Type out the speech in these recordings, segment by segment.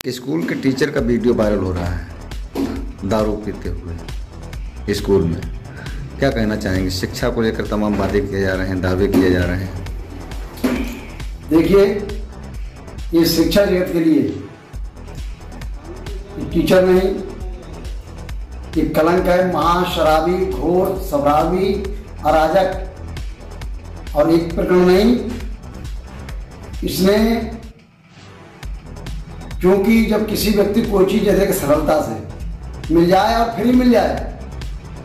School के teacher का video viral हो रहा है दारू पीते हुए स्कूल में। क्या कहना चाहेंगे? शिक्षा को लेकर तमाम वादे किए जा रहे हैं, दावे किए जा रहे हैं। देखिए, ये शिक्षा जगत के लिए टीचर नहीं, ये कलंक है। महाशराबी, घोर शराबी, अराजक। और एक प्रकरण नहीं, इसने क्योंकि जब किसी व्यक्ति को कोई चीज़ जैसे कि सरलता से मिल जाए और फ्री मिल जाए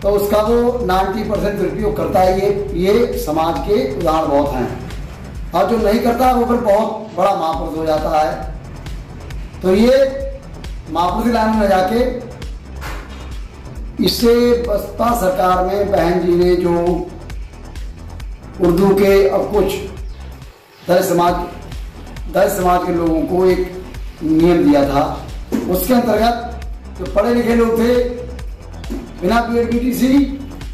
तो उसका वो 90% दुरुपयोग करता है। ये समाज के उदाहरण बहुत हैं। और जो नहीं करता वो फिर बहुत बड़ा महापुरुष हो जाता है। तो ये महापुरुष लाइन में जाके इससे बसपा सरकार में बहन जी ने जो उर्दू के अब कुछ दलित समाज के लोगों को एक नियम दिया था, उसके अंतर्गत जो पढ़े लिखे लोग थे बिना BEd BTC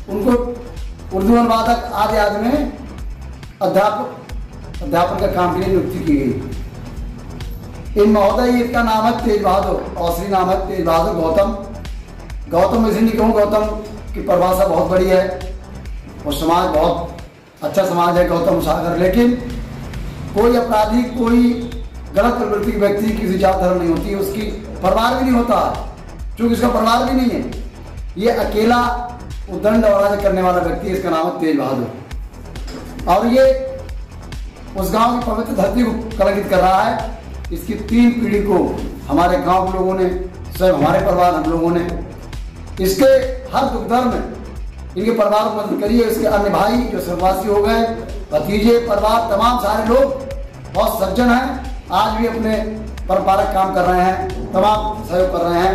उनको उर्दू अनुवादक आदि में अध्यापन का काम के लिए नियुक्ति की गई। इन महोदय, इसका नाम है तेज बहादुर, औसरी नाम है तेज बहादुर गौतम इसे नहीं कहूँ, गौतम की परिभाषा बहुत बड़ी है और समाज बहुत अच्छा समाज है गौतम सागर। लेकिन कोई अपराधी, कोई गलत प्रवृत्ति के व्यक्ति की जात धर्म नहीं होती है, उसकी परिवार भी नहीं होता, क्योंकि उसका परिवार भी नहीं है। ये अकेला उद्दंड और राज करने वाला व्यक्ति है, इसका नाम है तेज बहादुर। और ये उस गांव की पवित्र धरती को कलंकित कर रहा है। इसकी 3 पीढ़ी को हमारे गांव के लोगों ने, स्वयं हमारे परिवार हम लोगों ने इसके हर दुख दर्द में इनके परिवार को मदद करी है। इसके अन्य भाई जो स्वर्गवासी हो गए, भतीजे, परिवार, तमाम सारे लोग बहुत सज्जन हैं, आज भी अपने पारंपरिक काम कर रहे हैं, तमाम सहयोग कर रहे हैं।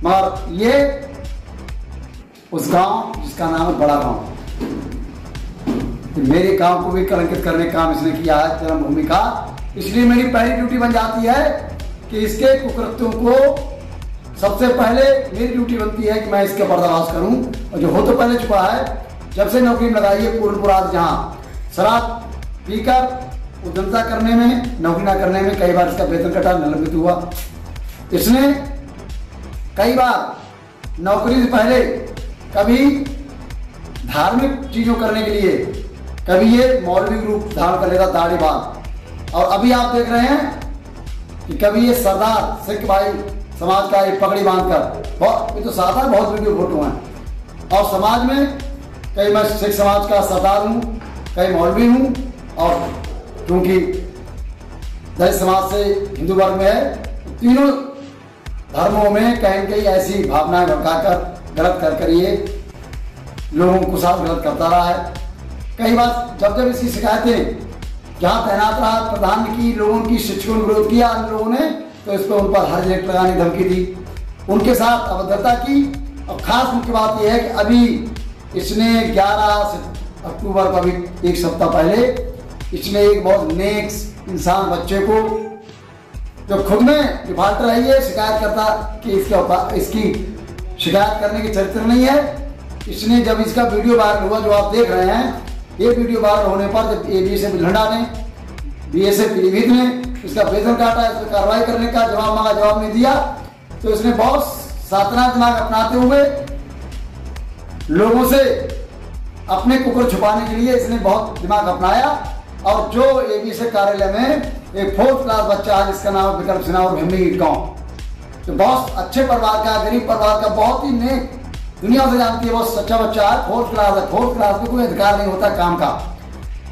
मगर ये उस गांव जिसका नाम है बड़ा गांव, मेरे गांव को भी कलंकित करने का काम इसने किया है, जन्मभूमि का। इसलिए मेरी पहली ड्यूटी बन जाती है कि इसके कुकृत्यों को सबसे पहले मेरी ड्यूटी बनती है कि मैं इसका पर्दाफाश करूं। और जो हो तो पहले चुका है, जब से नौकरी में लगाई है पूर्णपुरा, जहां शराब पीकर उद्यमता करने में, नौकरी ना करने में कई बार इसका वेतन कटा, निलंबित हुआ। इसने कई बार नौकरी से पहले कभी धार्मिक चीजों करने के लिए, कभी ये मौलवी रूप धारण कर लेता, दाढ़ी बाल। और अभी आप देख रहे हैं कि कभी ये सरदार सिख भाई समाज का एक पगड़ी बांधकर, बहुत ये तो साधारण बहुत वीडियो फोटो हैं। और समाज में कई मैं सिख समाज का सरदार हूँ, कई मौलवी हूँ, और क्योंकि दलित समाज से हिंदू वर्ग में है, तीनों धर्मों में कहीं कहीं ऐसी भावनाएं भड़काकर गलत कर ये लोगों को साथ गलत करता रहा है। कई बार जब इसकी शिकायतें जहां तैनात रहा प्रधान की, लोगों की, शिक्षकों ने विरोध किया, अन्य लोगों ने तो इस पर उन पर हर जेट लगाने की धमकी दी, उनके साथ अभद्रता की। और खास मुख्य बात यह है कि अभी इसने 11 अक्टूबर को, अभी एक सप्ताह पहले, इसने एक बहुत नेक इंसान बच्चे को, जो खुद में डिफाल्टर है, ये शिकायत करता कि इसकी शिकायत करने की चरित्र नहीं है। इसने जब इसका वीडियो वायरल हुआ, जो आप देख रहे हैं, ये वीडियो वायरल होने पर जब ABSF लंडा ने, BSF पीलीभीत ने इसका वेतन काटा, इस पर कार्रवाई करने का जवाब मांगा, जवाब नहीं दिया, तो इसने बहुत सातना दिमाग अपनाते हुए लोगों से अपने कुकर छुपाने के लिए इसने बहुत दिमाग अपनाया। और जो ABSF कार्यालय में एक 4th क्लास बच्चा है जिसका नाम है विक्रम सिन्हा और भिमनी गांव, तो बहुत अच्छे परिवार का, गरीब परिवार का, बहुत ही नेक, दुनिया से जानती है, बहुत सच्चा बच्चा है, 4th क्लास है। 4th क्लास में कोई अधिकार नहीं होता काम का।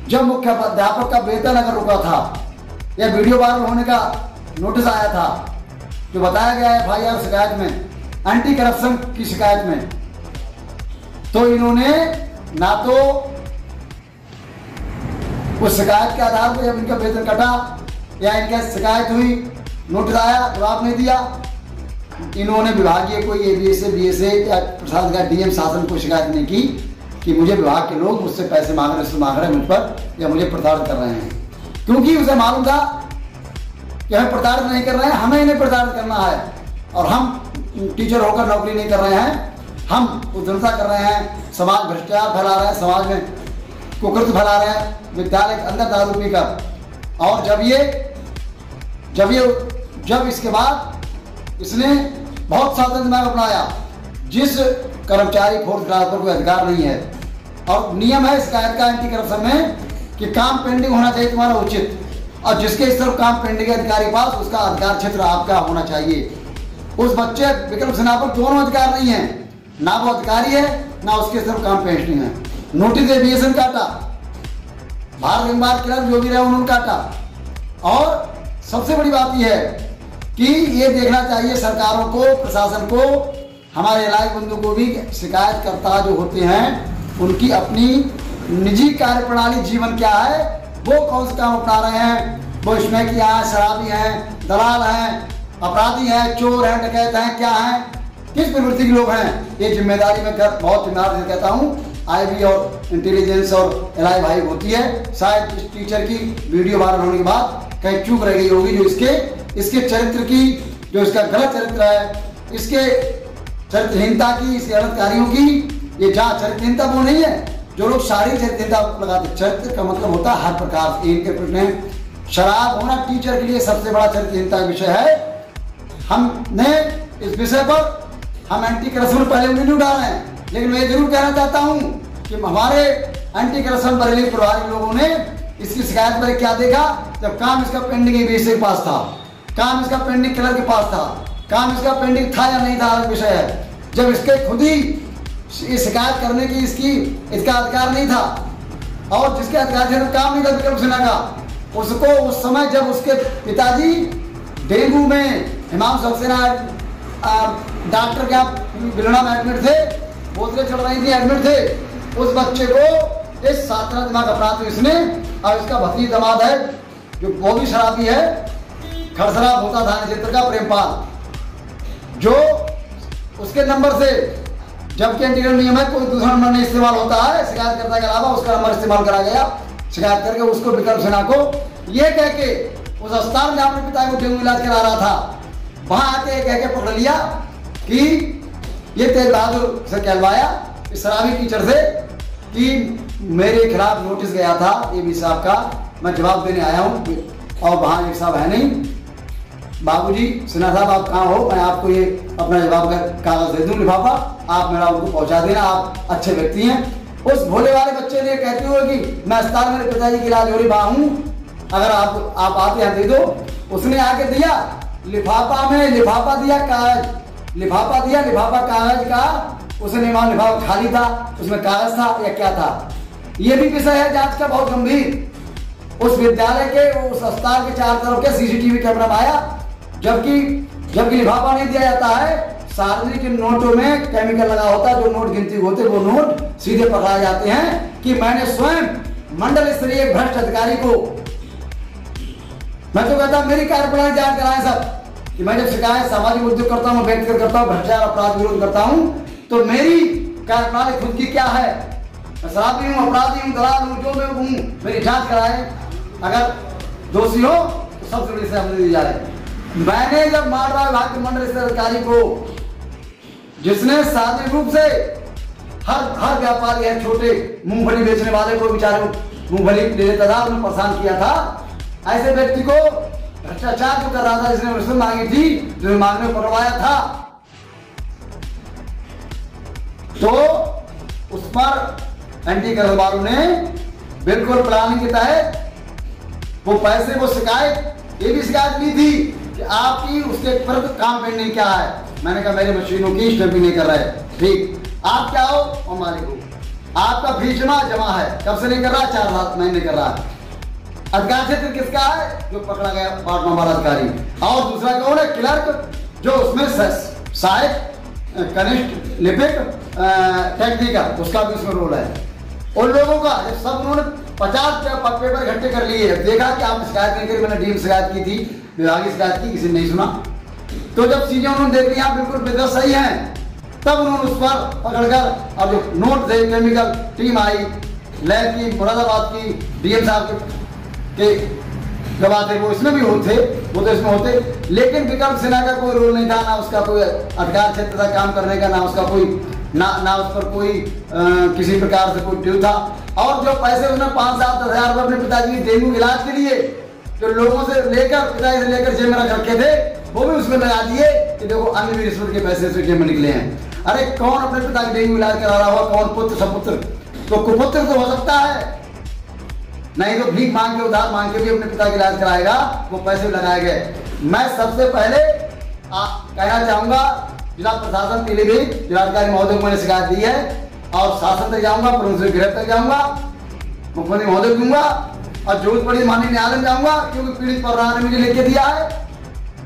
जब मुख्य अध्यापक का वेतन अगर रुका था या वीडियो वायरल होने का नोटिस आया था, जो बताया गया है FIR शिकायत में, एंटी करप्शन की शिकायत में, तो इन्होंने ना तो उस शिकायत के आधार पर जब इनका वेतन कटा या इनका शिकायत हुई, नोटिस आया, जवाब नहीं दिया, इन्होंने विभागीय कोई ABSF BSF या प्रशासन का DM शासन को शिकायत नहीं की कि मुझे विभाग के लोग मुझसे पैसे मांग रहे हैं मुझ पर, या मुझे प्रताड़ित कर रहे हैं। क्योंकि उसे मालूम था कि हमें प्रताड़ित नहीं कर रहे हैं, हमें इन्हें प्रताड़ित करना है। और हम टीचर होकर नौकरी नहीं कर रहे हैं, हम उद्यमता कर रहे हैं, समाज भ्रष्टाचार फैला रहे हैं, समाज में कुकृत्य फैला रहे हैं, विद्यालय के अंदर दारू पीकर। और जब ये जब इसके बाद इसने बहुत सावधान दिमाग अपनाया, जिस कर्मचारी फोर्थ क्लास पर कोई अधिकार नहीं है, और नियम है शिकायत का एंटी करप्शन में कि काम पेंडिंग होना चाहिए तुम्हारा उचित, और जिसके इस तरफ काम पेंडिंग है अधिकारी पास, उसका अधिकार क्षेत्र आपका होना चाहिए। उस बच्चे विकल्प सिन्हा पर दोनों अधिकार नहीं है, ना वो अधिकारी है ना उसके तरफ काम पेंडिंग है। नोटिस एविएशन काटा, भारत निर्माण क्लर्क जो भी रहे उन्होंने काटा। और सबसे बड़ी बात यह है कि ये देखना चाहिए सरकारों को, प्रशासन को, हमारे इलाज बंधु को भी, शिकायतकर्ता जो होते हैं उनकी अपनी निजी कार्यप्रणाली जीवन क्या है, वो कौन से काम अपना रहे हैं, वो इसमें क्या है, शराबी हैं, दलाल हैं, अपराधी हैं, चोर हैं, डकैत हैं, क्या हैं, किस प्रवृत्ति के लोग हैं। ये जिम्मेदारी में बहुत जिम्मेदारी से कहता हूँ, आईबी और इंटेलिजेंस और एलआई भाई होती है। शायद इस टीचर की वीडियो वायरल होने के बाद कहीं चूक रह गई होगी, जो इसके चरित्र की, जो इसका गलत चरित्र है, इसके चरित्रहीनता की, इसके गलत कार्यों की ये जांच। चरित्रहीनता वो नहीं है जो लोग शारीरिक चरित्रहीनता लगाते, चरित्र का मतलब होता है हर प्रकार से। इनके प्रश्न शराब होना टीचर के लिए सबसे बड़ा चरित्रहीनता विषय है। हमने इस विषय पर हम एंटी करप्शन पहले उंगली नहीं उठा रहे हैं, लेकिन मैं जरूर कहना चाहता हूं कि हमारे एंटी करप्शन बरेली प्रभारी लोगों ने इसकी शिकायत पर क्या देखा, जब काम इसका पेंडिंग के पास था, काम इसका पेंडिंग क्लर्क के पास था, काम इसका पेंडिंग था या नहीं था अलग विषय है। जब इसके खुद ही शिकायत करने की इसका अधिकार नहीं था, और जिसके अधिकार से काम नहीं था विकल्प सिन्हा का, उसको उस समय जब उसके पिताजी डेंगू में हिमांशु सक्सेना डॉक्टर के यहाँ बिलना में एडमिट थे, बोतलें चढ़ रही थी, एडमिट थे, उस बच्चे को इस सातरा दिमाग अपराध इसने, और इसका भतीजा दामाद है जो वो भी शराबी है, खड़सरा होता थाना क्षेत्र का प्रेमपाल, जो उसके नंबर से, जबकि एंटीकर नियम है कोई दूसरा नंबर नहीं इस्तेमाल होता है शिकायतकर्ता के अलावा, उसका नंबर इस्तेमाल करा गया। शिकायत करके उसको विकल्प सिन्हा को ये कह के उस अस्पताल में अपने पिता को डेंगू इलाज करा रहा था, वहां आके कह के पकड़ लिया कि ये तेज बहादुर से कहलवाया इस शराबी टीचर से कि मेरे खिलाफ नोटिस गया था एबी साहब का, मैं जवाब देने आया हूँ, और वहां एक साहब है नहीं, बाबूजी सिन्हा साहब आप कहाँ हो, मैं आपको ये अपना जवाब का कागज दे दूं, लिफाफा, आप मेरा उनको पहुंचा देना, आप अच्छे व्यक्ति हैं। उस भोले वाले बच्चे ने कहते हुए कि मैं अस्पताल मेरे पिताजी की इलाज हो रही वहां हूँ, अगर आप आते हैं दे दो। उसने आके दिया लिफाफा में, लिफाफा दिया कागज, लिफाफा दिया, लिफाफा कागज का, उसने वहां लिफाफा खाली था, उसमें कागज था या क्या था, ये भी विषय है जांच का बहुत गंभीर। उस विद्यालय के, उस अस्पताल के चारों तरफ के सीसीटीवी कैमरा में आया, जबकि लिफाफा नहीं दिया जाता है, सार्वजनिक नोटों में केमिकल लगा होता है, जो नोट गिनती होते वो नोट सीधे पकड़ाए जाते हैं कि मैंने स्वयं मंडल स्तरीय भ्रष्ट अधिकारी को, मैं तो कहता मेरी कार्यप्रणाली जांच कराएं सब, कि मैं जब शिकायत सामाजिक उद्योग करता हूँ, व्यक्तिगत करता हूँ, भ्रष्टाचार अपराध विरोध करता हूँ, तो मेरी कार्यप्रणाली खुद की क्या है, मैं शराबी हूँ, अपराधी हूँ, दलाल हूँ, जो मैं हूँ, मेरी जांच कराए, अगर दोषी हो तो सबसे बड़ी सजा दी जाए। मैंने जब मालवा विभाग के मंडल स्तरीय अधिकारी को, जिसने सार्वजनिक रूप से हर व्यापारी है, छोटे मूंगफली बेचने वाले को बेचारे मूंगफली ले लेता था, उन्हें परेशान किया था, ऐसे व्यक्ति को भ्रष्टाचार जो कर रहा था, जिसने रिश्वत मांगी थी, जो मांगने को पकड़वाया था, तो उस पर एंटी करप्शन वालों ने बिल्कुल प्लानिंग के तहत वो पैसे, वो शिकायत, ये भी शिकायत ली थी कि आपकी उसके पर काम पेंडिंग क्या है। मैंने कहा मेरे मशीनों की स्टैंपिंग नहीं कर रहा है, ठीक, आप क्या हो, और मालिक हो, आपका फीस जमा है, कब से नहीं कर रहा, 4-7 महीने कर रहा है। अधिकार क्षेत्र किसका है, जो पकड़ा गया पार्ट नंबर अधिकारी, और दूसरा कौन है, क्लर्क, जो उसमें सहायक, कनिष्ठ, लिपिक, टेक्निकल, उसका भी उसमें रोल है। उन लोगों का जब सब उन्होंने 50 पेपर इकट्ठे कर लिए, देखा कि आप शिकायत नहीं करी, मैंने डीएम शिकायत की थी, विभागीय शिकायत की, किसी ने नहीं सुना, तो जब चीजें उन्होंने देख लिया बिल्कुल बिल्कुल सही है, तब उन्होंने उस पर पकड़कर, और जो नोट थे, केमिकल टीम आई, लैब की, मुरादाबाद की, डीएम साहब के गवाह थे, वो इसमें भी होते, वो तो इसमें होते, लेकिन विकल्प सिन्हा का कोई रोल नहीं था, ना उसका कोई अधिकार क्षेत्र था काम करने का, ना उसका कोई ना उस पर कोई किसी प्रकार से कोई ड्यू था। और जो पैसे उसने 5-7 हज़ार रुपये अपने पिताजी के डेंगू इलाज के लिए जो लोगों से लेकर पिताजी से लेकर जेब में रख रखे थे वो भी उसमें लगा दिए कि देखो अन्य भी रिश्वत के पैसे से जेब में निकले हैं। अरे कौन अपने पिता की डेंगू इलाज करा रहा होगा, कौन पुत्र सपुत्र, तो कुपुत्र तो हो सकता है, नहीं तो भीख मांग के उधार मांग के भी अपने पिता का इलाज कराएगा, वो पैसे भी लगाए गए। मैं सबसे पहले कहना चाहूंगा जिला प्रशासन पीलीभीत जिलाधिकारी महोदय को मैंने शिकायत दी है और शासन तक जाऊंगा, प्रोविंशियल गृह तक जाऊंगा, मुख्यमंत्री महोदय दूंगा और जरूरत पड़ी माननीय न्यायालय में जाऊंगा, क्योंकि पीड़ित परिवार ने मुझे लिख के दिया है।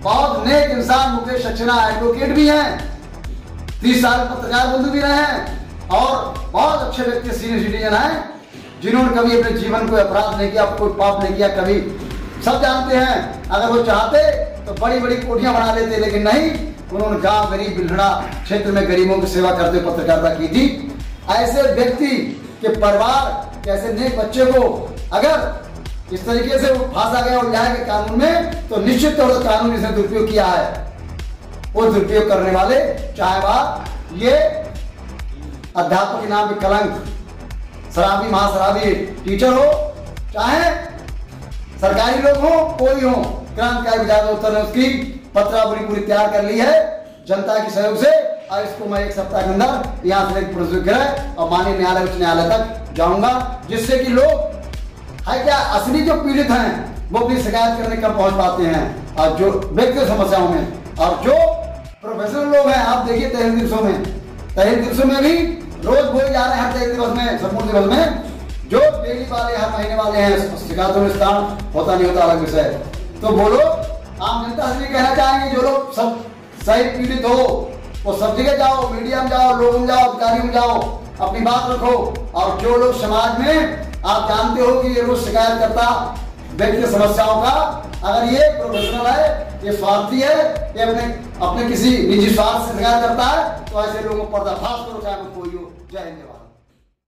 बहुत नेक इंसान मुकेश सक्सेना एडवोकेट भी हैं, 30 साल पत्रकार बंधु भी रहे हैं और बहुत अच्छे व्यक्ति सीनियर सिटीजन हैं जिन्होंने कभी अपने जीवन को अपराध नहीं किया, कोई पाप नहीं किया कभी, सब जानते हैं। अगर वो चाहते तो बड़ी बड़ी कोठियां बना लेते, लेकिन नहीं, उन्होंने गांव गरीब बिल्हड़ा क्षेत्र में गरीबों की सेवा करते हुए पत्रकारिता की थी। ऐसे व्यक्ति के परिवार, ऐसे नेक बच्चे को अगर इस तरीके से वो फांसा गया और न्याय के कानून में, तो निश्चित तौर पर कानून इसने दुरुपयोग किया है। वो दुरुपयोग करने वाले, चाहे बात ये अध्यापक के नाम पे कलंक, शराबी महाशराबी टीचर हो, चाहे सरकारी लोग हो, कोई हो, क्रांतिकारी विचार उत्तर ने उसकी पत्रावली पूरी तैयार कर ली है जनता के सहयोग से, और इसको मैं 1 सप्ताह के अंदर यहाँ से लेकर प्रोविंशियल गृह और माननीय न्यायालय उच्च न्यायालय तक जाऊंगा, जिससे कि लोग है क्या असली जो पीड़ित हैं वो भी शिकायत करने कब पहुंच पाते हैं, और जो व्यक्तिगत समस्याओं में, और जो प्रोफेशनल लोग हैं, आप देखिए तहरीर दिवसों में भी रोज बोले जा रहे हैं, हर एक दिवस में, संपूर्ण दिवस में, जो डेली वाले हर महीने वाले हैं, शिकायतों में स्थान होता नहीं होता अलग विषय। तो बोलो, आम जनता से भी कहना चाहेंगे जो लोग सब सही पीड़ित हो वो सब जगह जाओ, मीडिया में जाओ, लोगों में जाओ, अधिकारियों में जाओ, अपनी बात रखो। और जो लोग समाज में आप जानते हो कि ये रोज शिकायत करता व्यक्ति समस्याओं का, अगर ये प्रोफेशनल है, ये स्वार्थी है, ये अपने किसी निजी स्वार्थ से शिकायत करता है, तो ऐसे लोगों को पर्दाफाश करो, चाहे कोई हो। जय हिंद।